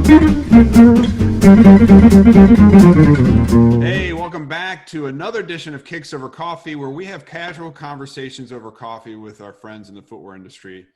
Hey, welcome back to another edition of Kicks Over Coffee, where we have casual conversations over coffee with our friends in the footwear industry.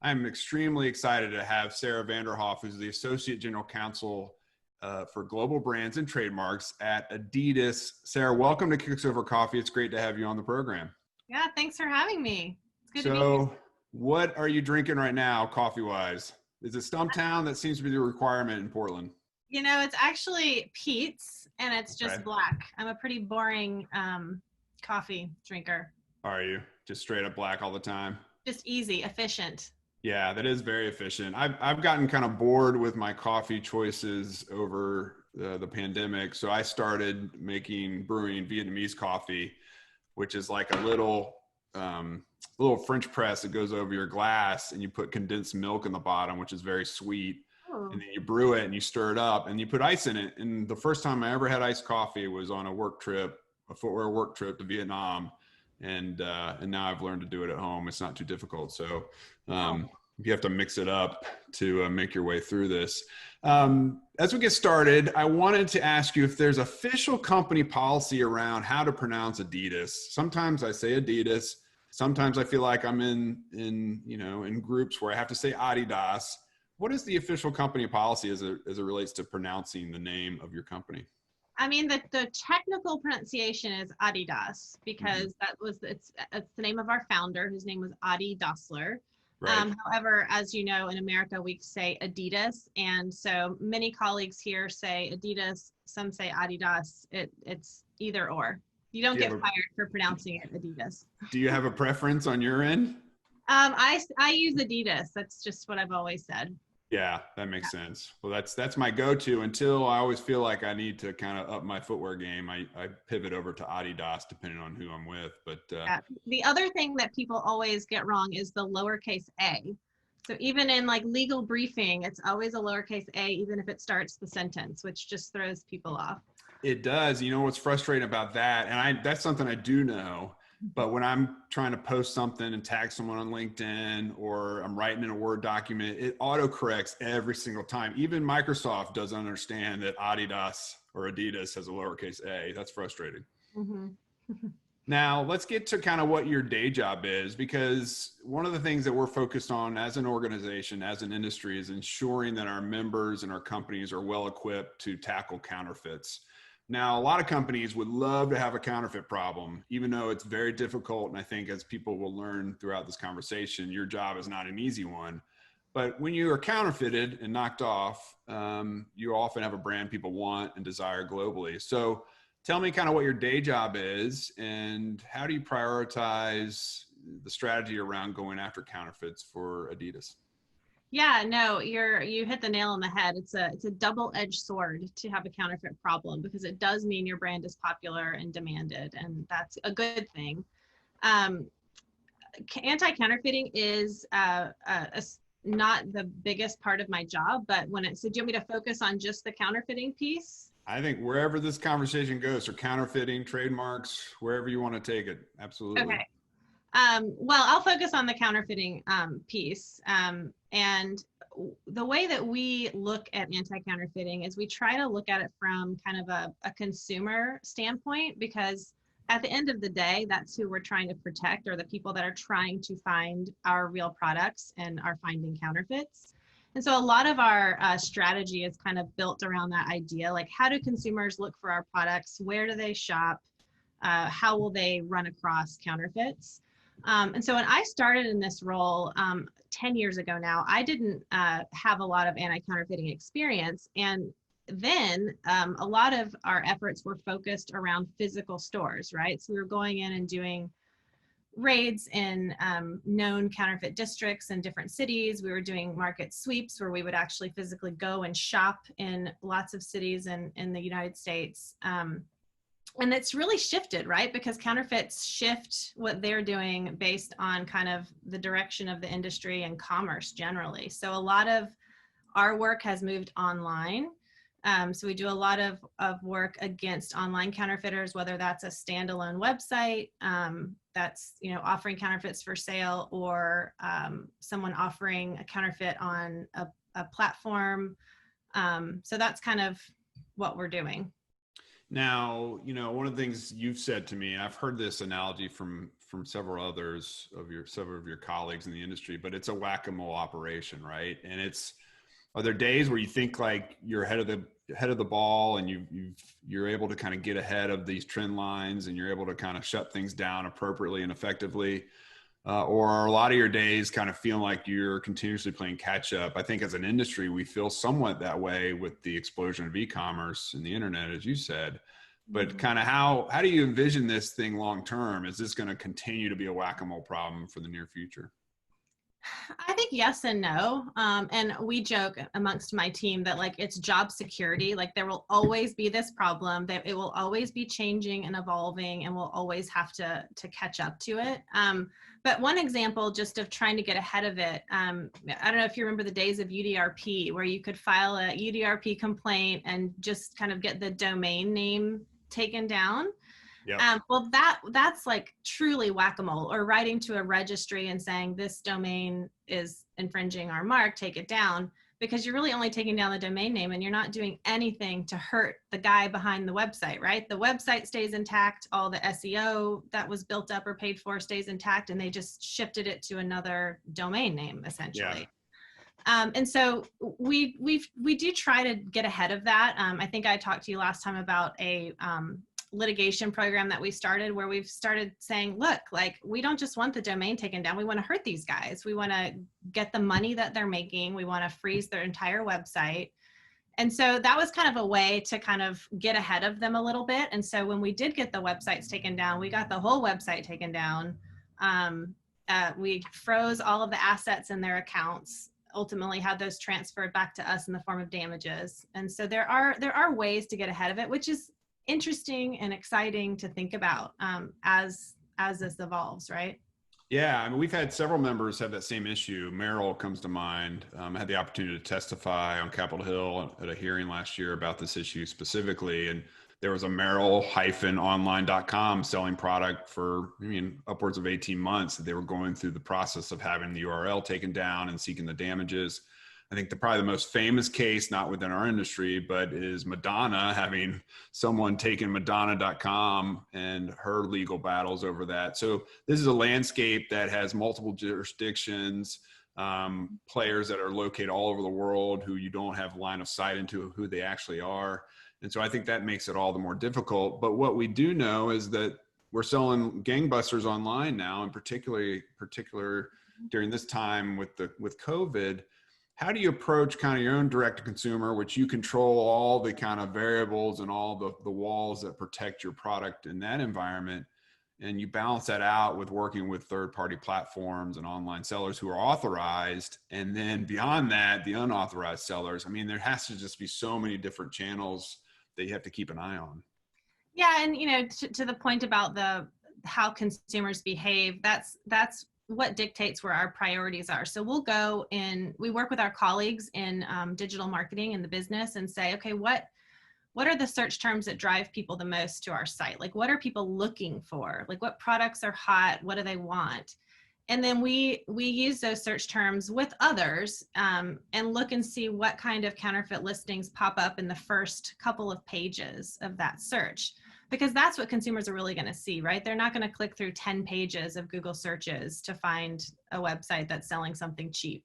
I'm extremely excited to have Sara Vanderhoff, who's the Associate General Counsel for Global Brands and Trademarks at Adidas. Sara, welcome to Kicks Over Coffee. It's great to have you on the program. Yeah, thanks for having me. It's good to be here. So, what are you drinking right now, coffee-wise? Is it Stumptown? That seems to be the requirement in Portland. You know, it's actually Pete's, and it's just Okay. black. I'm a pretty boring coffee drinker. Are you just straight up black all the time? Just easy, efficient. Yeah, that is very efficient. I've gotten kind of bored with my coffee choices over the pandemic, so I started brewing Vietnamese coffee, which is like a little French press that goes over your glass, and you put condensed milk in the bottom, which is very sweet. Oh. And then you brew it and you stir it up and you put ice in it. And the first time I ever had iced coffee was on a footwear work trip to Vietnam. And now I've learned to do it at home. It's not too difficult. So you have to mix it up to make your way through this. As we get started, I wanted to ask you if there's official company policy around how to pronounce Adidas. Sometimes I say Adidas. Sometimes I feel like I'm in groups where I have to say Adidas. What is the official company policy as it relates to pronouncing the name of your company? I mean, the technical pronunciation is Adidas because it's the name of our founder, whose name was Adi Dassler. Right. However, as you know, in America, we say Adidas. And so many colleagues here say Adidas, some say Adidas. It's either or. You don't get fired for pronouncing it Adidas. Do you have a preference on your end? I use Adidas. That's just what I've always said. Yeah, that makes sense. Well, that's my go-to until I always feel like I need to kind of up my footwear game. I pivot over to Adidas depending on who I'm with. But the other thing that people always get wrong is the lowercase a. So even in like legal briefing, it's always a lowercase a, even if it starts the sentence, which just throws people off. It does. You know what's frustrating about that? And that's something I do know. But when I'm trying to post something and tag someone on LinkedIn, or I'm writing in a Word document, it autocorrects every single time. Even Microsoft doesn't understand that Adidas or Adidas has a lowercase a. That's frustrating. Mm-hmm. Now, let's get to kind of what your day job is, because one of the things that we're focused on as an organization, as an industry, is ensuring that our members and our companies are well equipped to tackle counterfeits. Now, a lot of companies would love to have a counterfeit problem, even though it's very difficult. And I think as people will learn throughout this conversation, your job is not an easy one. But when you are counterfeited and knocked off, you often have a brand people want and desire globally. So tell me kind of what your day job is and how do you prioritize the strategy around going after counterfeits for Adidas? Yeah, no, you hit the nail on the head. It's a double-edged sword to have a counterfeit problem because it does mean your brand is popular and demanded, and that's a good thing. Anti-counterfeiting is not the biggest part of my job, but so do you want me to focus on just the counterfeiting piece? I think wherever this conversation goes, or counterfeiting, trademarks, wherever you want to take it, absolutely. Okay. Well, I'll focus on the counterfeiting piece. And the way that we look at anti-counterfeiting is we try to look at it from kind of a consumer standpoint, because at the end of the day, that's who we're trying to protect, or the people that are trying to find our real products and are finding counterfeits. And so a lot of our strategy is kind of built around that idea, like how do consumers look for our products? Where do they shop? How will they run across counterfeits? And so when I started in this role 10 years ago now, I didn't have a lot of anti-counterfeiting experience. And then a lot of our efforts were focused around physical stores, right? So we were going in and doing raids in known counterfeit districts in different cities. We were doing market sweeps where we would actually physically go and shop in lots of cities in the United States. And it's really shifted, right? Because counterfeits shift what they're doing based on kind of the direction of the industry and commerce generally. So a lot of our work has moved online. So we do a lot of work against online counterfeiters, whether that's a standalone website that's offering counterfeits for sale, or someone offering a counterfeit on a platform. So that's kind of what we're doing. Now, one of the things you've said to me, and I've heard this analogy from several of your colleagues in the industry, but it's a whack-a-mole operation, right? And are there days where you think like you're ahead of the ball and you're able to kind of get ahead of these trend lines and you're able to kind of shut things down appropriately and effectively? Or are a lot of your days kind of feeling like you're continuously playing catch up? I think as an industry, we feel somewhat that way with the explosion of e-commerce and the internet, as you said. But kind of how do you envision this thing long term? Is this going to continue to be a whack-a-mole problem for the near future? I think yes and no. And we joke amongst my team that like it's job security. Like there will always be this problem, that it will always be changing and evolving, and we'll always have to catch up to it. But one example just of trying to get ahead of it, I don't know if you remember the days of UDRP, where you could file a UDRP complaint and just kind of get the domain name taken down. Yeah. Well, that's like truly whack-a-mole, or writing to a registry and saying this domain is infringing our mark, take it down, because you're really only taking down the domain name and you're not doing anything to hurt the guy behind the website, right? The website stays intact, all the SEO that was built up or paid for stays intact, and they just shifted it to another domain name essentially. Yeah. And so we do try to get ahead of that. I think I talked to you last time about a litigation program that we started, where we've started saying, look, like we don't just want the domain taken down, we want to hurt these guys. We want to get the money that they're making. We want to freeze their entire website. And so that was kind of a way to kind of get ahead of them a little bit. And so when we did get the websites taken down, we got the whole website taken down. We froze all of the assets in their accounts, ultimately had those transferred back to us in the form of damages. And so there are ways to get ahead of it, which is interesting and exciting to think about as this evolves, right? Yeah, I mean, we've had several members have that same issue. Merrill comes to mind. I had the opportunity to testify on Capitol Hill at a hearing last year about this issue specifically. And there was a Merrill-online.com selling product for, upwards of 18 months that they were going through the process of having the URL taken down and seeking the damages. I think probably the most famous case, not within our industry, but is Madonna having someone taken Madonna.com and her legal battles over that. So this is a landscape that has multiple jurisdictions, players that are located all over the world who you don't have line of sight into who they actually are. And so I think that makes it all the more difficult. But what we do know is that we're selling gangbusters online now, and particular during this time with COVID. How do you approach kind of your own direct to consumer, which you control all the kind of variables and all the walls that protect your product in that environment, and you balance that out with working with third-party platforms and online sellers who are authorized, and then beyond that, the unauthorized sellers? I mean, there has to just be so many different channels that you have to keep an eye on. Yeah, and to the point about how consumers behave, that's what dictates where our priorities are. So we work with our colleagues in digital marketing in the business and say, okay, what are the search terms that drive people the most to our site? Like, what are people looking for? Like, what products are hot? What do they want? And then we use those search terms with others and look and see what kind of counterfeit listings pop up in the first couple of pages of that search. Because that's what consumers are really going to see, right? They're not going to click through 10 pages of Google searches to find a website that's selling something cheap.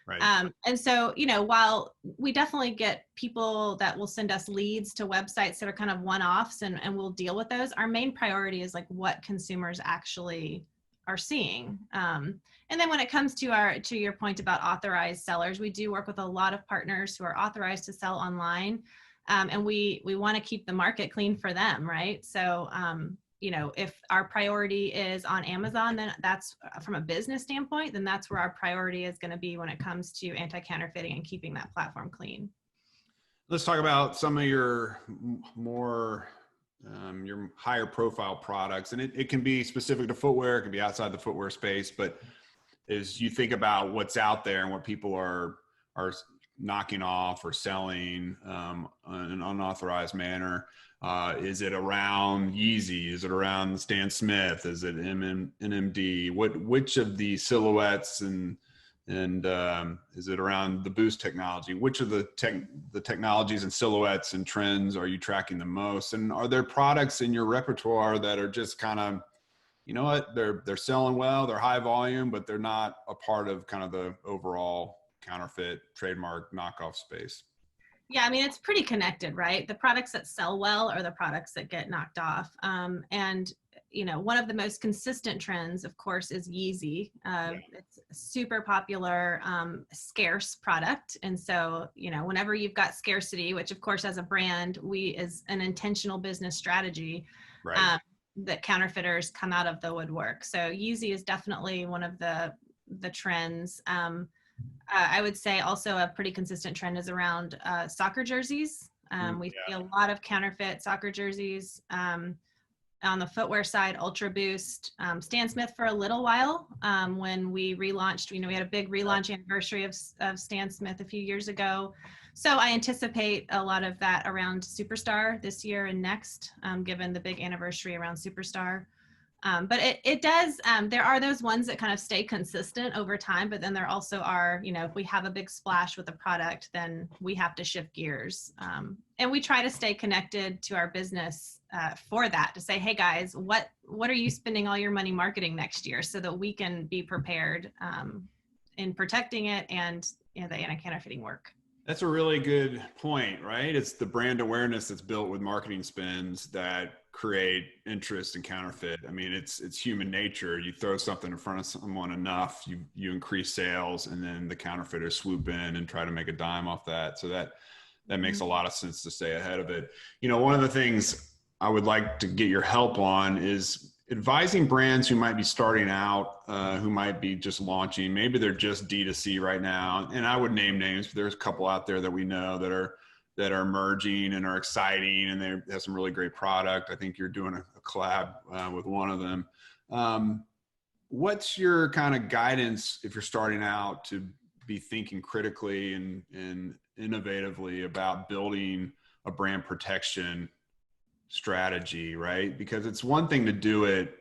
Right. And so, while we definitely get people that will send us leads to websites that are kind of one-offs and we'll deal with those, our main priority is like what consumers actually are seeing. And then when it comes to your point about authorized sellers, we do work with a lot of partners who are authorized to sell online. And we want to keep the market clean for them, right? So, if our priority is on Amazon, then that's from a business standpoint, then that's where our priority is going to be when it comes to anti-counterfeiting and keeping that platform clean. Let's talk about some of your more, your higher profile products. And it can be specific to footwear, it can be outside the footwear space, but as you think about what's out there and what people are knocking off or selling in an unauthorized manner, is it around Yeezy? Is it around Stan Smith? Is it NMD? Which of the silhouettes and And is it around the boost technology? Which of the technologies and silhouettes and trends are you tracking the most? And are there products in your repertoire that are just kind of, you know what, they're selling well, they're high volume, but they're not a part of kind of the overall counterfeit trademark knockoff space? Yeah, I mean, it's pretty connected, right? The products that sell well are the products that get knocked off. And, you know, one of the most consistent trends, of course, is Yeezy. It's a super popular, scarce product. And so, you know, whenever you've got scarcity, which of course, as a brand, we is an intentional business strategy, Right. that counterfeiters come out of the woodwork. So Yeezy is definitely one of the trends. I would say also a pretty consistent trend is around soccer jerseys. We see a lot of counterfeit soccer jerseys. On the footwear side, Ultra Boost, Stan Smith for a little while when we relaunched. You know, we had a big relaunch anniversary of Stan Smith a few years ago. So I anticipate a lot of that around Superstar this year and next, given the big anniversary around Superstar. But it does, there are those ones that kind of stay consistent over time, but then there also are, you know, if we have a big splash with a product, then we have to shift gears. And we try to stay connected to our business for that, to say, hey guys, what are you spending all your money marketing next year, so that we can be prepared in protecting it and, you know, the anti-counterfeiting work. That's a really good point, right? It's the brand awareness that's built with marketing spends that create interest in counterfeit. I mean, it's human nature. You throw something in front of someone enough, you increase sales, and then the counterfeiters swoop in and try to make a dime off that. So that makes a lot of sense to stay ahead of it. You know, one of the things I would like to get your help on is advising brands who might be starting out, who might be just launching. Maybe they're just D2C right now, and I would name names, but there's a couple out there that we know that are emerging and are exciting, and they have some really great product. I think you're doing a collab with one of them. What's your kind of guidance if you're starting out to be thinking critically and innovatively about building a brand protection strategy, right? Because it's one thing to do it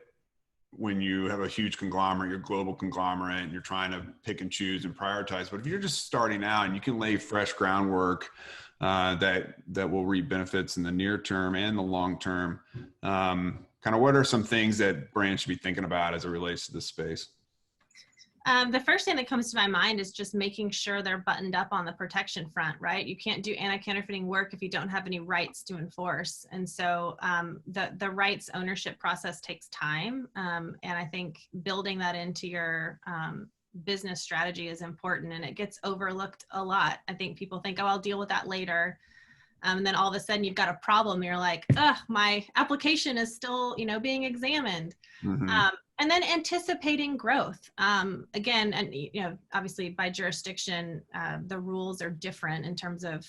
when you have a huge conglomerate, you're a global conglomerate, and you're trying to pick and choose and prioritize. But if you're just starting out and you can lay fresh groundwork that will reap benefits in the near term and the long term, kind of what are some things that brands should be thinking about as it relates to this space? The first thing that comes to my mind is just making sure they're buttoned up on the protection front, right? You can't do anti-counterfeiting work if you don't have any rights to enforce. And so the rights ownership process takes time. And I think building that into your business strategy is important, and it gets overlooked a lot. I think people think, oh, I'll deal with that later. And then all of a sudden you've got a problem. You're like, ugh, my application is still, you know, being examined. Mm-hmm. And then anticipating growth. Again, and you know, obviously by jurisdiction, the rules are different in terms of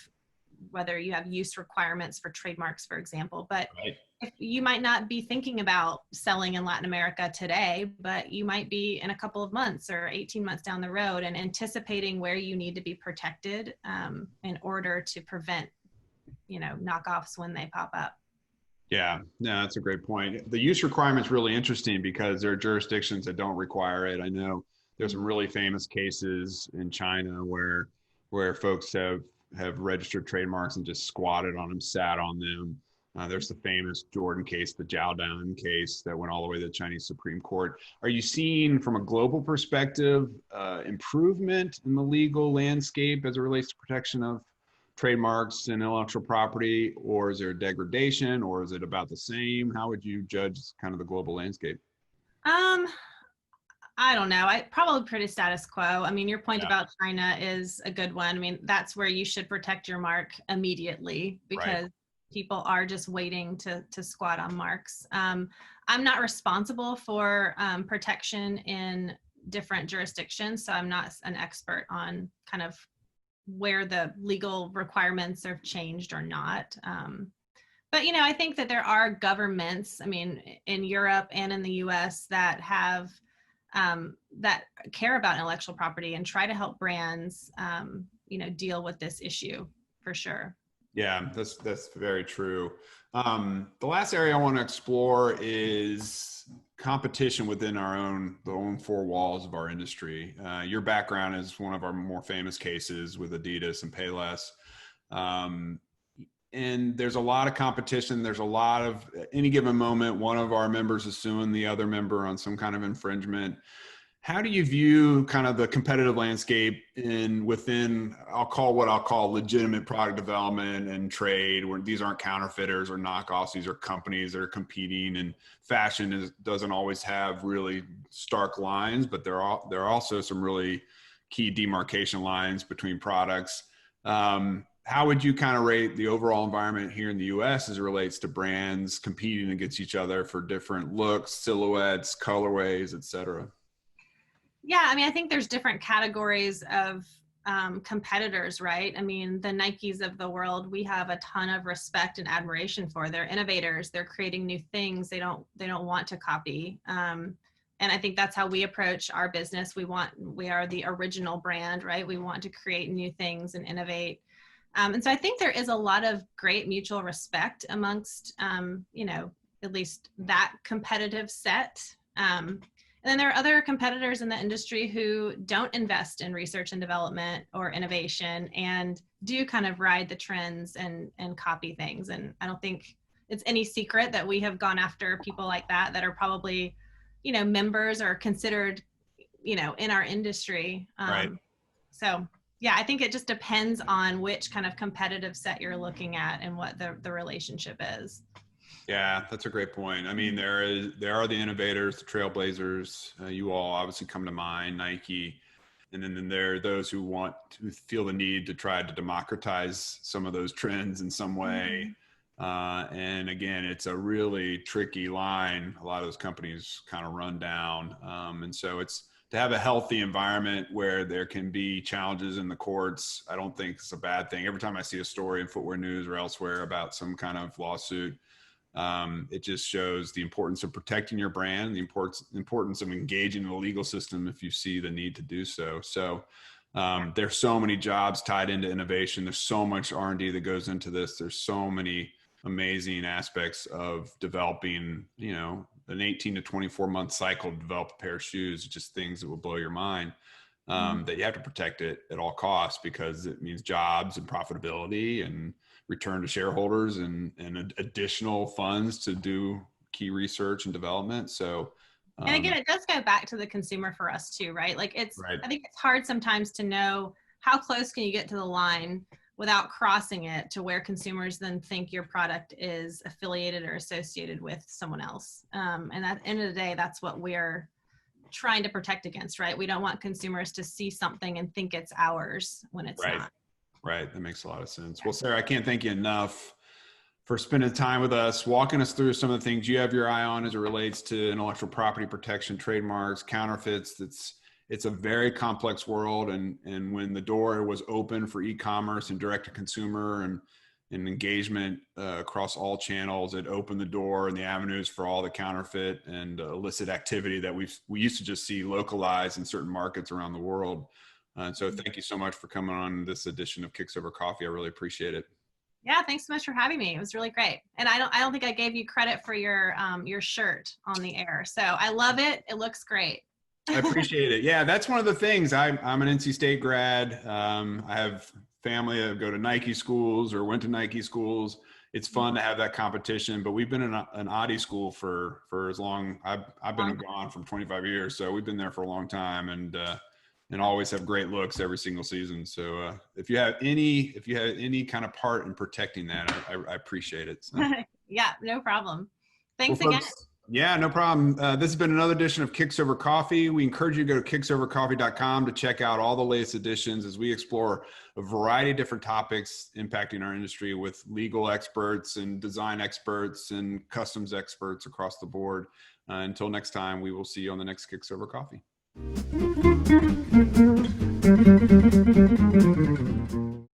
whether you have use requirements for trademarks, for example. But Right. if you might not be thinking about selling in Latin America today, but you might be in a couple of months or 18 months down the road, and anticipating where you need to be protected in order to prevent, you know, knockoffs when they pop up. Yeah, no, that's a great point. The use requirement is really interesting because there are jurisdictions that don't require it. I know there's some really famous cases in China where folks have registered trademarks and just squatted on them, sat on them. There's the famous Jordan case, the Jiaodan case that went all the way to the Chinese Supreme Court. Are you seeing, from a global perspective, improvement in the legal landscape as it relates to protection of trademarks and intellectual property, or is there degradation, or is it about the same? How would you judge kind of the global landscape? I don't know. I probably pretty status quo. I mean, your point Yeah. about China is a good one. I mean, that's where you should protect your mark immediately, because Right. people are just waiting to squat on marks. I'm not responsible for protection in different jurisdictions, so I'm not an expert on kind of where the legal requirements are changed or not. But, you know, I think that there are governments, I mean, in Europe and in the US that have, that care about intellectual property and try to help brands, you know, deal with this issue for sure. Yeah, that's very true. The last area I want to explore is competition within the own four walls of our industry. Your background is one of our more famous cases with Adidas and Payless. And there's a lot of competition. There's a lot of, at any given moment, one of our members is suing the other member on some kind of infringement. How do you view kind of the competitive landscape within, I'll call legitimate product development and trade, where these aren't counterfeiters or knockoffs, these are companies that are competing, and fashion doesn't always have really stark lines, but there are also some really key demarcation lines between products. How would you kind of rate the overall environment here in the US as it relates to brands competing against each other for different looks, silhouettes, colorways, et cetera? Yeah, I mean, I think there's different categories of competitors, right? I mean, the Nikes of the world, we have a ton of respect and admiration for. They're innovators. They're creating new things. They don't want to copy. And I think that's how we approach our business. We are the original brand, right? We want to create new things and innovate. And so I think there is a lot of great mutual respect amongst, at least that competitive set. And then there are other competitors in the industry who don't invest in research and development or innovation and do kind of ride the trends and copy things. And I don't think it's any secret that we have gone after people like that are probably, members or considered, in our industry. Right. So yeah, I think it just depends on which kind of competitive set you're looking at and what the relationship is. Yeah, that's a great point. I mean, there are the innovators, the trailblazers. You all obviously come to mind, Nike, and then there are those who feel the need to try to democratize some of those trends in some way. And again, it's a really tricky line. A lot of those companies kind of run down, and so it's to have a healthy environment where there can be challenges in the courts. I don't think it's a bad thing. Every time I see a story in Footwear News or elsewhere about some kind of lawsuit, it just shows the importance of protecting your brand, the importance of engaging in the legal system if you see the need to do so. So there's so many jobs tied into innovation. There's so much R&D that goes into this. There's so many amazing aspects of developing, an 18 to 24 month cycle to develop a pair of shoes, just things that will blow your mind, that you have to protect it at all costs, because it means jobs and profitability and return to shareholders and additional funds to do key research and development. So, and again, it does go back to the consumer for us too, right? Like right. I think it's hard sometimes to know how close can you get to the line without crossing it to where consumers then think your product is affiliated or associated with someone else. And at the end of the day, that's what we're trying to protect against, right? We don't want consumers to see something and think it's ours when it's not. Right. That makes a lot of sense. Well, Sarah, I can't thank you enough for spending time with us, walking us through some of the things you have your eye on as it relates to intellectual property protection, trademarks, counterfeits. It's a very complex world. And when the door was open for e-commerce and direct to consumer and engagement across all channels, it opened the door and the avenues for all the counterfeit and illicit activity that we used to just see localized in certain markets around the world. And so thank you so much for coming on this edition of Kicks Over Coffee. I really appreciate it. Yeah, thanks so much for having me. It was really great. And I don't think I gave you credit for your shirt on the air. So I love it. It looks great. I appreciate it. Yeah, that's one of the things. I'm an NC State grad. I have family that go to Nike schools or went to Nike schools. It's fun to have that competition, but we've been in an Adi school for as long. I've been gone from 25 years. So we've been there for a long time and always have great looks every single season. So if you have any kind of part in protecting that, I appreciate it. So. Yeah, no problem. Thanks again. Folks, yeah, no problem. This has been another edition of Kicks Over Coffee. We encourage you to go to kicksovercoffee.com to check out all the latest editions as we explore a variety of different topics impacting our industry with legal experts and design experts and customs experts across the board. Until next time, we will see you on the next Kicks Over Coffee.